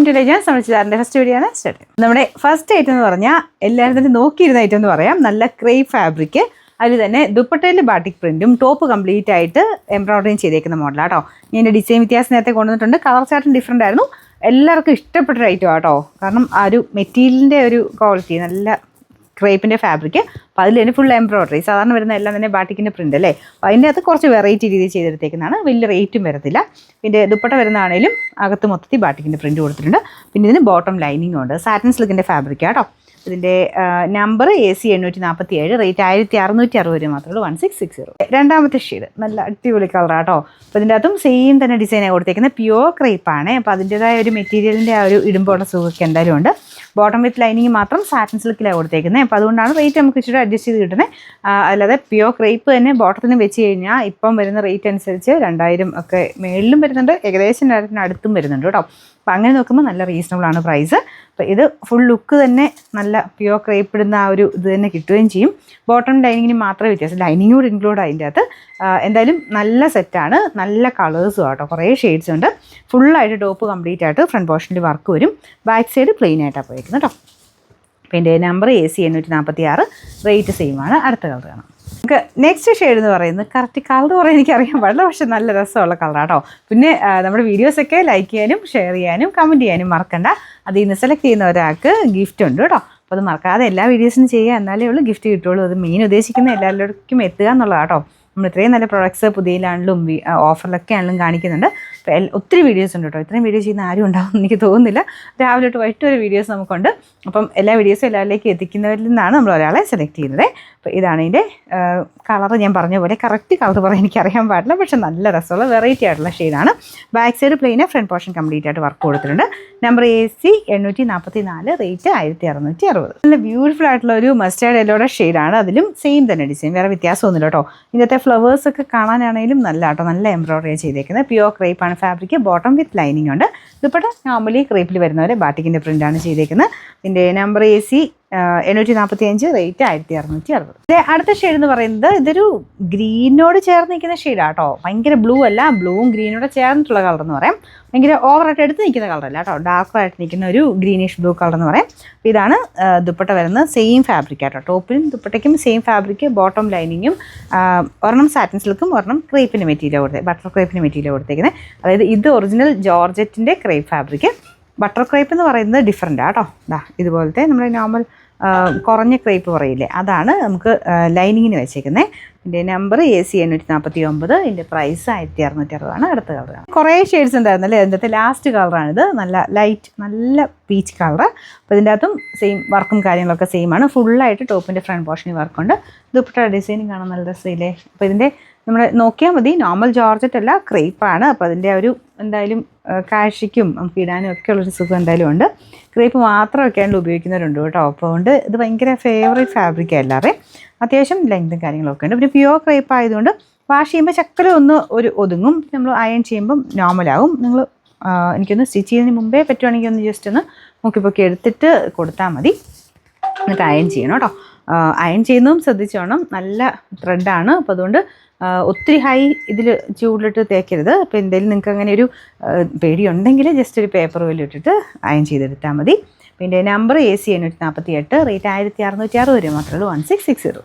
To legends. നമ്മൾ ചെയ്താറിൻ്റെ first video ആണ് സ്റ്റാർട്ട്. നമ്മുടെ ഫസ്റ്റ് ഐറ്റം എന്ന് പറഞ്ഞാൽ എല്ലാവരും തന്നെ നോക്കിയിരുന്ന ഐറ്റം എന്ന് പറയാം. നല്ല ക്രേപ്പ് ഫാബ്രിക്, അതിൽ തന്നെ ദുപ്പട്ടയിൽ ബാട്ടിക് പ്രിൻറ്റും ടോപ്പ് കംപ്ലീറ്റ് ആയിട്ട് എംബ്രോയിഡറിയും ചെയ്തേക്കുന്ന മോഡലാണ് കേട്ടോ. ഇതിൻ്റെ ഡിസൈൻ വ്യത്യാസം നേരത്തെ കൊണ്ടുവന്നിട്ടുണ്ട്. കളർ ചാർട്ടും ഡിഫറെൻ്റ് ആയിരുന്നു. എല്ലാവർക്കും ഇഷ്ടപ്പെട്ട ഐറ്റം കേട്ടോ. കാരണം ആ ഒരു മെറ്റീരിയലിൻ്റെ ഒരു ക്വാളിറ്റി, നല്ല ക്രേപ്പിൻ്റെ ഫാബ്രിക്. അപ്പോൾ അതിൽ തന്നെ ഫുൾ എംബ്രോയിഡറി, സാധാരണ വരുന്ന എല്ലാം തന്നെ ബാട്ടിക്കിൻ്റെ പ്രിൻ്റ് അല്ലേ. അപ്പോൾ അതിൻ്റെ അകത്ത് കുറച്ച് വെറൈറ്റി രീതിയിൽ ചെയ്തെടുത്തേക്കുന്നതാണ്. വലിയ റേറ്റും വരത്തില്ല. പിന്നെ ദുപ്പട്ട വരുന്നതാണേലും അകത്ത് മൊത്തത്തിൽ ബാട്ടിക്കിൻ്റെ പ്രിൻറ്റ് കൊടുത്തിട്ടുണ്ട്. പിന്നെ ഇതിന് ബോട്ടം ലൈനിങ്ങും ഉണ്ട്. സാറ്റിൻ സിൽക്കിൻ്റെ ഫാബ്രിക് കേട്ടോ. ഇതിൻ്റെ നമ്പർ AC 847, റേറ്റ് 1660 രൂപ മാത്രമേ ഉള്ളൂ. 1660. രണ്ടാമത്തെ ഷെയ്ഡ് നല്ല അടിപൊളി കളറാണ് കേട്ടോ. അപ്പോൾ ഇതിൻ്റെ അകത്തും സെയിം തന്നെ ഡിസൈനാണ് കൊടുത്തേക്കുന്നത്. പ്യുവർ ക്രേപ്പാണ്. അപ്പോൾ അതിൻ്റേതായ ഒരു മെറ്റീരിയലിൻ്റെ ആ ഒരു ഇടുമ്പോഴുള്ള സുഖമൊക്കെ എന്തായാലും ഉണ്ട്. ബോട്ടം വിത്ത് ലൈനിങ് മാത്രം സാറ്റിൻ സിൽക്കിലാണ് കൊടുത്തേക്കുന്നത്. അപ്പോൾ അതുകൊണ്ടാണ് റേറ്റ് നമുക്ക് ഇച്ചിരി അഡ്ജസ്റ്റ് ചെയ്ത് കിട്ടുന്നത്. അല്ലാതെ പ്യുവർ ക്രേപ്പ് തന്നെ ബോട്ടത്തിന് വെച്ച് കഴിഞ്ഞാൽ ഇപ്പം വരുന്ന റേറ്റ് അനുസരിച്ച് 2000 ഒക്കെ മേളിലും വരുന്നുണ്ട്, ഏകദേശം 2000 അടുത്തും വരുന്നുണ്ട് കേട്ടോ. അപ്പോൾ അങ്ങനെ നോക്കുമ്പോൾ നല്ല റീസണബിൾ ആണ് പ്രൈസ്. അപ്പോൾ ഇത് ഫുൾ ലുക്ക് തന്നെ നല്ല പ്യുവർ ക്രേപ്പ് ഇടുന്ന ആ ഒരു ഇത് തന്നെ കിട്ടുകയും ചെയ്യും. ബോട്ടം ലൈനിങ്ങിന് മാത്രമേ വ്യത്യാസം, ലൈനിങ് കൂടെ ഇൻക്ലൂഡ് അതിൻ്റെ അകത്ത്. എന്തായാലും നല്ല സെറ്റാണ്, നല്ല കളേഴ്സും ആട്ടോ, കുറേ ഷെയ്ഡ്സ് ഉണ്ട്. ഫുള്ളായിട്ട് ടോപ്പ് കംപ്ലീറ്റ് ആയിട്ട് ഫ്രണ്ട് പോർഷനിൽ വർക്ക് വരും. ബാക്ക് സൈഡ് പ്ലെയിൻ ആയിട്ടാണ് പോയിരിക്കുന്നത് കേട്ടോ. അപ്പോൾ എൻ്റെ നമ്പർ AC 846, റേറ്റ് സെയിം ആണ്. അടുത്ത കളർ കാണാം. നമുക്ക് നെക്സ്റ്റ് ഷെയ്ഡ് എന്ന് പറയുന്നത് കറക്റ്റ് കളർ പറയാൻ എനിക്കറിയാൻ പാടില്ല, പക്ഷെ നല്ല രസമുള്ള കളറാട്ടോ. പിന്നെ നമ്മുടെ വീഡിയോസൊക്കെ ലൈക്ക് ചെയ്യാനും ഷെയർ ചെയ്യാനും കമൻറ്റ് ചെയ്യാനും മറക്കണ്ട. അതിൽ നിന്ന് സെലക്ട് ചെയ്യുന്ന ഒരാൾക്ക് ഗിഫ്റ്റ് ഉണ്ട് കേട്ടോ. അപ്പോൾ അത് മറക്കാതെ എല്ലാ വീഡിയോസിനും ചെയ്യുക, എന്നാലേ ഉള്ളൂ ഗിഫ്റ്റ് കിട്ടുള്ളൂ. അത് മെയിൻ ഉദ്ദേശിക്കുന്ന എല്ലാവരിലേക്കും എത്തുക എന്നുള്ളതാട്ടോ. നമ്മൾ ഇത്രയും നല്ല പ്രൊഡക്ട്സ് പുതിയതിലാണെങ്കിലും ഓഫറിലൊക്കെ ആണെങ്കിലും കാണിക്കുന്നുണ്ട്. അപ്പോൾ ഒത്തിരി വീഡിയോസ് ഉണ്ട് കേട്ടോ. ഇത്രയും വീഡിയോ ചെയ്യുന്ന ആരും ഉണ്ടാവും എനിക്ക് തോന്നുന്നില്ല. രാവിലെ തൊട്ട് വൈകിട്ട് വരെ വീഡിയോസ് നമുക്കുണ്ട്. അപ്പം എല്ലാ വീഡിയോസും എല്ലാവരിലേക്കും എത്തിക്കുന്നവരിൽ നിന്നാണ് നമ്മൾ ഒരാളെ സെലക്ട് ചെയ്യുന്നത്. അപ്പോൾ ഇതാണ് ഇതിൻ്റെ കളർ. ഞാൻ പറഞ്ഞ പോലെ കറക്റ്റ് കളർ പറയാൻ എനിക്കറിയാൻ പാടില്ല, പക്ഷെ നല്ല രസമുള്ള വെറൈറ്റി ആയിട്ടുള്ള ഷെയ്ഡാണ്. ബാക്ക് സൈഡ് പ്ലെയിന്, ഫ്രണ്ട് പോർഷൻ കംപ്ലീറ്റ് ആയിട്ട് വർക്ക് കൊടുത്തിട്ടുണ്ട്. Number AC 844, rate 1660. നല്ല ബ്യൂട്ടിഫുൾ ആയിട്ടുള്ള ഒരു മസ്റ്റേർഡ് യെല്ലോയുടെ ഷെയ്ഡാണ്. അതിലും സെയിം തന്നെ ഡിസൈൻ, വേറെ വ്യത്യാസമൊന്നുമില്ല കേട്ടോ. ഇതിൻ്റെ ഫ്ലവേഴ്സൊക്കെ കാണാനാണെങ്കിലും നല്ല കേട്ടോ, നല്ല എംബ്രോയിഡറി ചെയ്തേക്കുന്നത്. പ്യുവർ ക്രേപ്പ് ആണ് ഫാബ്രിക്. ബോട്ടം വിത്ത് ലൈനിങ് ഉണ്ട്. ദുപ്പട്ട നോർമലി ക്രേപ്പിൽ വരുന്നവരെ ബാട്ടിക്കിൻ്റെ പ്രിൻ്റാണ് ചെയ്തേക്കുന്നത്. ഇതിൻ്റെ നമ്പർ AC 845, റേറ്റ് 1660. ഇതിൻ്റെ അടുത്ത ഷെയ്ഡ് എന്ന് പറയുന്നത് ഇതൊരു ഗ്രീനോട് ചേർന്ന് നിൽക്കുന്ന ഷെയ്ഡാണ് കേട്ടോ. ഭയങ്കര ബ്ലൂ അല്ല, ബ്ലൂവും ഗ്രീനോട് ചേർന്നിട്ടുള്ള കളർ എന്ന് പറയാം. ഭയങ്കര ഓവറായിട്ട് എടുത്ത് നിൽക്കുന്ന കളറല്ല കേട്ടോ, ഡാർക്കായിട്ട് നിൽക്കുന്ന ഒരു ഗ്രീനിഷ് ബ്ലൂ കളർ എന്ന് പറയാം. അപ്പോൾ ഇതാണ് ദുപ്പട്ട വരുന്നത്. സെയിം ഫാബ്രിക് ആട്ടോ, ടോപ്പിനും ദുപ്പട്ടയ്ക്കും സെയിം ഫാബ്രിക്. ബോട്ടം ലൈനിങ്ങും ഒരെണ്ണം സാറ്റിൻ സിൽക്കും ഒരെണ്ണം ക്രേപ്പിൻ്റെ മെറ്റീരിയൽ കൊടുത്തത്, ബട്ടർ ക്രേപ്പിൻ്റെ മെറ്റീരിയൽ കൊടുത്തേക്കുന്നത്. അതായത് ഇത് ഒറിജിനൽ ജോർജറ്റിൻ്റെ ക്രേപ്പ് ഫാബ്രിക്. ബട്ടർ ക്രേപ്പ് എന്ന് പറയുന്നത് ഡിഫറെൻ്റാണ് കേട്ടോ. ഇതുപോലത്തെ നമ്മൾ നോർമൽ കുറഞ്ഞ ക്രേപ്പ് പറയില്ലേ, അതാണ് നമുക്ക് ലൈനിങ്ങിന് വെച്ചേക്കുന്നത്. ഇതിൻ്റെ നമ്പർ AC 849, ഇതിൻ്റെ പ്രൈസ് 1660. അടുത്ത കളറാണ്. കുറേ ഷെയ്ഡ്സ് ഉണ്ടായിരുന്നല്ലേ, അതിൻ്റെ ലാസ്റ്റ് കളറാണിത്. നല്ല ലൈറ്റ്, നല്ല പീച്ച് കളർ. അപ്പോൾ ഇതിൻ്റെ അകത്തും സെയിം വർക്കും കാര്യങ്ങളൊക്കെ സെയിം ആണ്. ഫുള്ളായിട്ട് ടോപ്പിൻ്റെ ഫ്രണ്ട് പോർഷനിൽ വർക്കുണ്ട്. ദുപ്പട്ട ഡിസൈനും കാണാൻ നല്ല രസമില്ലേ. അപ്പോൾ ഇതിൻ്റെ നമ്മൾ നോക്കിയാൽ മതി, നോർമൽ ജോർജറ്റ് അല്ല, ക്രേപ്പാണ്. അപ്പോൾ അതിൻ്റെ ഒരു എന്തായാലും കാഴ്ചയ്ക്കും നമുക്ക് ഇടാനും ഒക്കെ ഉള്ളൊരു സുഖം എന്തായാലും ഉണ്ട്. ക്രേപ്പ് മാത്രമൊക്കെ ആണെങ്കിൽ ഉപയോഗിക്കുന്നവരുണ്ട് കേട്ടോ. അപ്പോൾ അതുകൊണ്ട് ഇത് ഭയങ്കര ഫേവറേറ്റ് ഫാബ്രിക്കാണ് എല്ലാവരുടെയും. അത്യാവശ്യം ലെങ്തും കാര്യങ്ങളൊക്കെ ഉണ്ട്. പിന്നെ പ്യുവർ ക്രേപ്പ് ആയതുകൊണ്ട് വാഷ് ചെയ്യുമ്പോൾ ചക്കര ഒന്ന് ഒതുങ്ങും. നമ്മൾ അയൺ ചെയ്യുമ്പം നോർമലാകും. നിങ്ങൾ എനിക്കൊന്ന് സ്റ്റിച്ച് ചെയ്യുന്നതിന് മുമ്പേ പറ്റുവാണെങ്കിൽ ഒന്ന് ജസ്റ്റ് ഒന്ന് മുക്കിപ്പൊക്കി എടുത്തിട്ട് കൊടുത്താൽ മതി. എന്നിട്ട് അയൺ ചെയ്യണം കേട്ടോ. അയൺ ചെയ്യുന്നതും ശ്രദ്ധിച്ചോണം, നല്ല ത്രെഡാണ്. അപ്പോൾ അതുകൊണ്ട് ഒത്തിരി ഹൈ ഇതിൽ ചൂടിലിട്ട് തേക്കരുത്. അപ്പോൾ എന്തെങ്കിലും നിങ്ങൾക്ക് അങ്ങനെ ഒരു പേടിയുണ്ടെങ്കിൽ ജസ്റ്റ് ഒരു പേപ്പർ പോലും ഇട്ടിട്ട് അയൺ ചെയ്തെടുത്താൽ മതി. പിന്നെ നമ്പർ AC 848, റേറ്റ് 1660 മാത്രമേ ഉള്ളൂ. 1660.